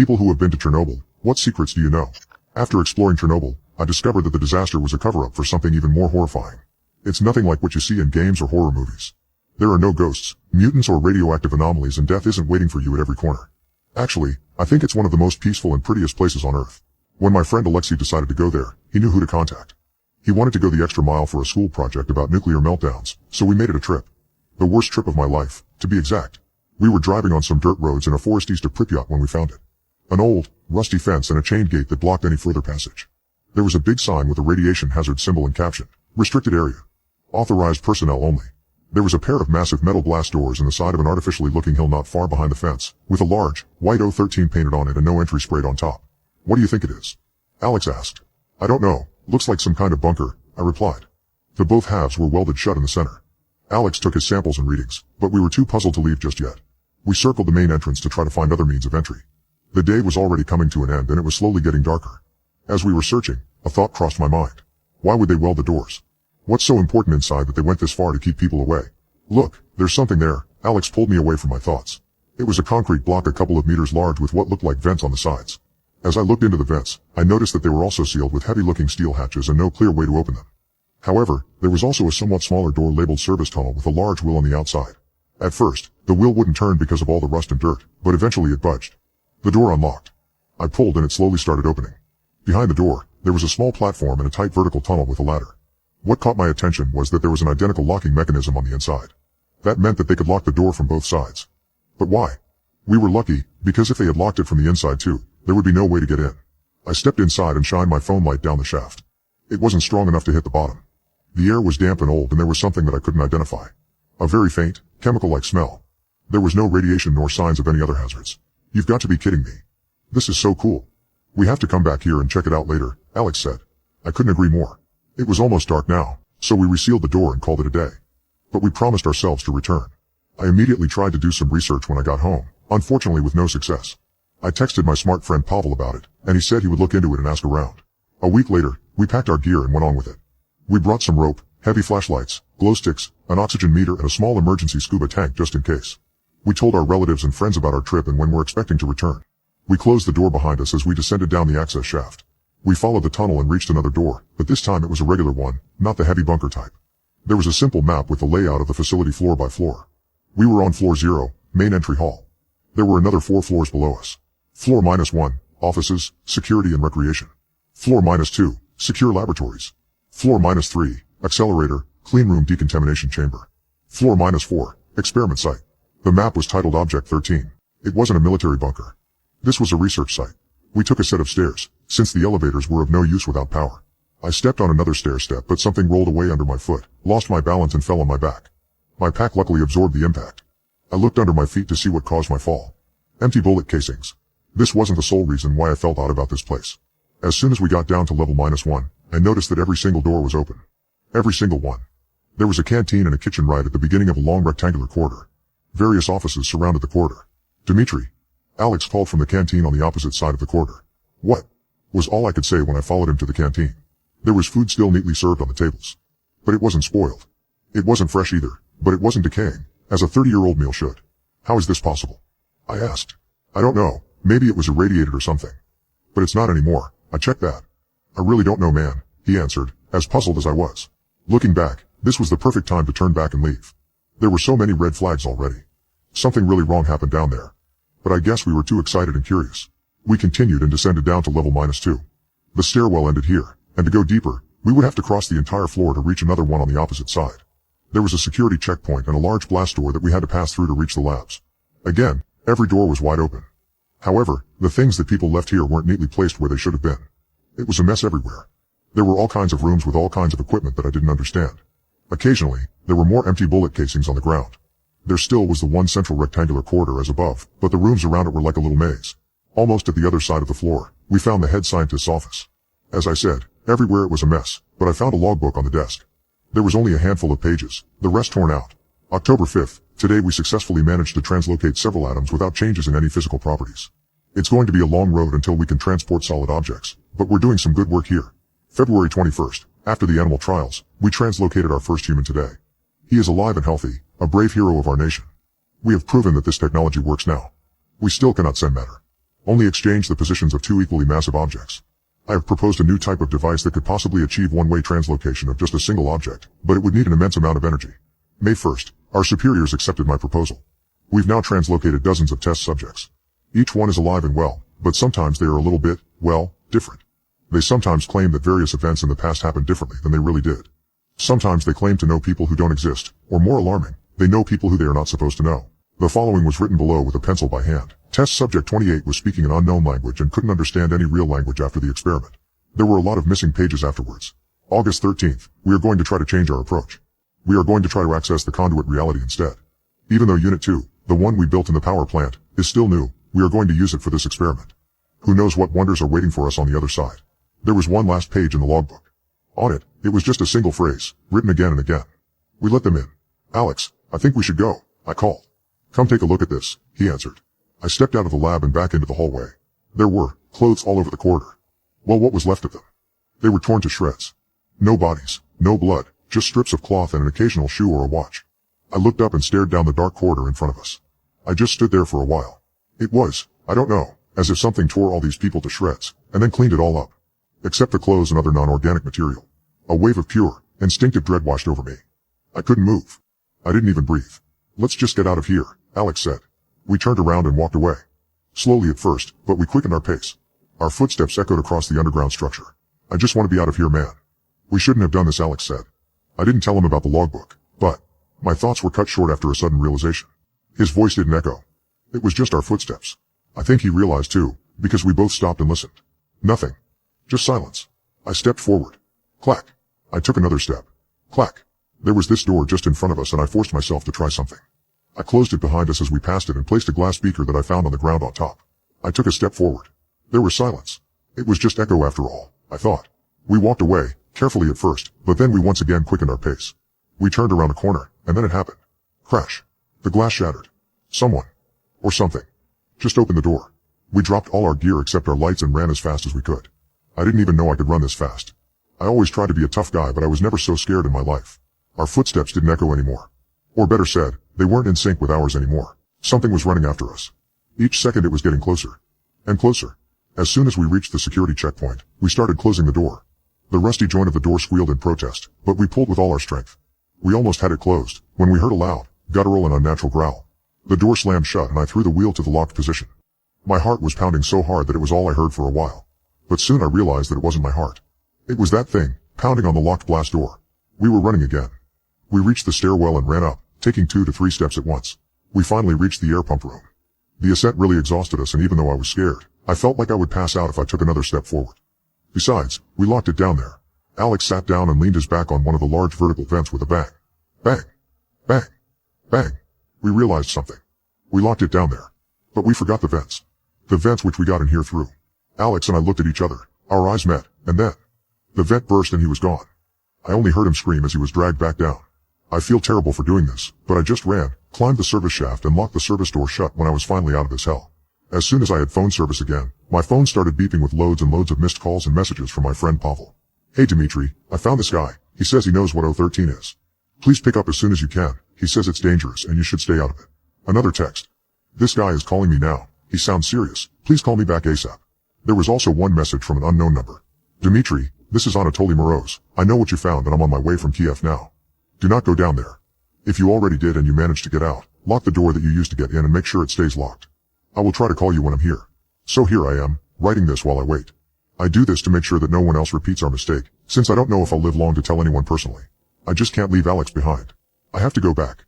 People who have been to Chernobyl, what secrets do you know? After exploring Chernobyl, I discovered that the disaster was a cover-up for something even more horrifying. It's nothing like what you see in games or horror movies. There are no ghosts, mutants or radioactive anomalies, and death isn't waiting for you at every corner. Actually, I think it's one of the most peaceful and prettiest places on Earth. When my friend Alexei decided to go there, he knew who to contact. He wanted to go the extra mile for a school project about nuclear meltdowns, so we made it a trip. The worst trip of my life, to be exact. We were driving on some dirt roads in a forest east of Pripyat when we found it. An old, rusty fence and a chain gate that blocked any further passage. There was a big sign with a radiation hazard symbol and caption, "Restricted area. Authorized personnel only." There was a pair of massive metal glass doors in the side of an artificially looking hill not far behind the fence, with a large, white O13 painted on it and no entry sprayed on top. "What do you think it is?" Alex asked. "I don't know, looks like some kind of bunker," I replied. The both halves were welded shut in the center. Alex took his samples and readings, but we were too puzzled to leave just yet. We circled the main entrance to try to find other means of entry. The day was already coming to an end and it was slowly getting darker. As we were searching, a thought crossed my mind. Why would they weld the doors? What's so important inside that they went this far to keep people away? "Look, there's something there." Alex pulled me away from my thoughts. It was a concrete block a couple of meters large with what looked like vents on the sides. As I looked into the vents, I noticed that they were also sealed with heavy-looking steel hatches and no clear way to open them. However, there was also a somewhat smaller door labeled service tunnel with a large wheel on the outside. At first, the wheel wouldn't turn because of all the rust and dirt, but eventually it budged. The door unlocked. I pulled and it slowly started opening. Behind the door, there was a small platform and a tight vertical tunnel with a ladder. What caught my attention was that there was an identical locking mechanism on the inside. That meant that they could lock the door from both sides. But why? We were lucky, because if they had locked it from the inside too, there would be no way to get in. I stepped inside and shined my phone light down the shaft. It wasn't strong enough to hit the bottom. The air was damp and old and there was something that I couldn't identify. A very faint, chemical-like smell. There was no radiation nor signs of any other hazards. "You've got to be kidding me. This is so cool. We have to come back here and check it out later," Alex said. I couldn't agree more. It was almost dark now, so we resealed the door and called it a day. But we promised ourselves to return. I immediately tried to do some research when I got home, unfortunately with no success. I texted my smart friend Pavel about it, and he said he would look into it and ask around. A week later, we packed our gear and went on with it. We brought some rope, heavy flashlights, glow sticks, an oxygen meter and a small emergency scuba tank just in case. We told our relatives and friends about our trip and when we're expecting to return. We closed the door behind us as we descended down the access shaft. We followed the tunnel and reached another door, but this time it was a regular one, not the heavy bunker type. There was a simple map with the layout of the facility floor by floor. We were on floor 0, main entry hall. There were another 4 floors below us. Floor -1, offices, security and recreation. Floor -2, secure laboratories. Floor -3, accelerator, clean room decontamination chamber. Floor -4, experiment site. The map was titled Object 13. It wasn't a military bunker. This was a research site. We took a set of stairs, since the elevators were of no use without power. I stepped on another stair step but something rolled away under my foot, lost my balance and fell on my back. My pack luckily absorbed the impact. I looked under my feet to see what caused my fall. Empty bullet casings. This wasn't the sole reason why I felt odd about this place. As soon as we got down to level -1, I noticed that every single door was open. Every single one. There was a canteen and a kitchen right at the beginning of a long rectangular corridor. Various offices surrounded the corridor. "Dmitri," Alex called from the canteen on the opposite side of the corridor. "What?" was all I could say when I followed him to the canteen. There was food still neatly served on the tables. But it wasn't spoiled. It wasn't fresh either, but it wasn't decaying, as a 30-year-old meal should. "How is this possible?" I asked. "I don't know, maybe it was irradiated or something. But it's not anymore, I checked that." "I really don't know, man," he answered, as puzzled as I was. Looking back, this was the perfect time to turn back and leave. There were so many red flags already. Something really wrong happened down there. But I guess we were too excited and curious. We continued and descended down to level -2. The stairwell ended here, and to go deeper, we would have to cross the entire floor to reach another one on the opposite side. There was a security checkpoint and a large blast door that we had to pass through to reach the labs. Again, every door was wide open. However, the things that people left here weren't neatly placed where they should have been. It was a mess everywhere. There were all kinds of rooms with all kinds of equipment that I didn't understand. Occasionally, there were more empty bullet casings on the ground. There still was the one central rectangular corridor as above, but the rooms around it were like a little maze. Almost at the other side of the floor, we found the head scientist's office. As I said, everywhere it was a mess, but I found a logbook on the desk. There was only a handful of pages, the rest torn out. October 5th, today we successfully managed to translocate several atoms without changes in any physical properties. It's going to be a long road until we can transport solid objects, but we're doing some good work here. February 21st, after the animal trials, we translocated our first human today. He is alive and healthy, a brave hero of our nation. We have proven that this technology works now. We still cannot send matter. Only exchange the positions of two equally massive objects. I have proposed a new type of device that could possibly achieve one-way translocation of just a single object, but it would need an immense amount of energy. May 1st, our superiors accepted my proposal. We've now translocated dozens of test subjects. Each one is alive and well, but sometimes they are a little bit, well, different. They sometimes claim that various events in the past happened differently than they really did. Sometimes they claim to know people who don't exist, or more alarming, they know people who they are not supposed to know. The following was written below with a pencil by hand. Test subject 28 was speaking an unknown language and couldn't understand any real language after the experiment. There were a lot of missing pages afterwards. August 13th, we are going to try to change our approach. We are going to try to access the conduit reality instead. Even though Unit 2, the one we built in the power plant, is still new, we are going to use it for this experiment. Who knows what wonders are waiting for us on the other side. There was one last page in the logbook. On it, it was just a single phrase, written again and again. We let them in. Alex, I think we should go, I called. Come take a look at this, he answered. I stepped out of the lab and back into the hallway. There were clothes all over the corridor. Well, what was left of them? They were torn to shreds. No bodies, no blood, just strips of cloth and an occasional shoe or a watch. I looked up and stared down the dark corridor in front of us. I just stood there for a while. It was, I don't know, as if something tore all these people to shreds, and then cleaned it all up. Except the clothes and other non-organic material. A wave of pure, instinctive dread washed over me. I couldn't move. I didn't even breathe. Let's just get out of here, Alex said. We turned around and walked away. Slowly at first, but we quickened our pace. Our footsteps echoed across the underground structure. I just want to be out of here, man. We shouldn't have done this, Alex said. I didn't tell him about the logbook, but my thoughts were cut short after a sudden realization. His voice didn't echo. It was just our footsteps. I think he realized too, because we both stopped and listened. Nothing. Just silence. I stepped forward. Clack. I took another step. Clack. There was this door just in front of us and I forced myself to try something. I closed it behind us as we passed it and placed a glass beaker that I found on the ground on top. I took a step forward. There was silence. It was just echo after all, I thought. We walked away, carefully at first, but then we once again quickened our pace. We turned around a corner, and then it happened. Crash. The glass shattered. Someone. Or something. Just opened the door. We dropped all our gear except our lights and ran as fast as we could. I didn't even know I could run this fast. I always tried to be a tough guy, but I was never so scared in my life. Our footsteps didn't echo anymore. Or better said, they weren't in sync with ours anymore. Something was running after us. Each second it was getting closer. And closer. As soon as we reached the security checkpoint, we started closing the door. The rusty joint of the door squealed in protest, but we pulled with all our strength. We almost had it closed, when we heard a loud, guttural and unnatural growl. The door slammed shut and I threw the wheel to the locked position. My heart was pounding so hard that it was all I heard for a while. But soon I realized that it wasn't my heart. It was that thing, pounding on the locked blast door. We were running again. We reached the stairwell and ran up, taking 2 to 3 steps at once. We finally reached the air pump room. The ascent really exhausted us, and even though I was scared, I felt like I would pass out if I took another step forward. Besides, we locked it down there. Alex sat down and leaned his back on one of the large vertical vents with a bang. Bang. Bang. Bang. We realized something. We locked it down there. But we forgot the vents. The vents which we got in here through. Alex and I looked at each other. Our eyes met, and then the vent burst and he was gone. I only heard him scream as he was dragged back down. I feel terrible for doing this, but I just ran, climbed the service shaft and locked the service door shut when I was finally out of this hell. As soon as I had phone service again, my phone started beeping with loads and loads of missed calls and messages from my friend Pavel. Hey Dimitri, I found this guy. He says he knows what O13 is. Please pick up as soon as you can. He says it's dangerous and you should stay out of it. Another text. This guy is calling me now. He sounds serious. Please call me back ASAP. There was also one message from an unknown number. Dimitri, this is Anatoly Moroz. I know what you found and I'm on my way from Kiev now. Do not go down there. If you already did and you managed to get out, lock the door that you used to get in and make sure it stays locked. I will try to call you when I'm here. So here I am, writing this while I wait. I do this to make sure that no one else repeats our mistake, since I don't know if I'll live long to tell anyone personally. I just can't leave Alex behind. I have to go back.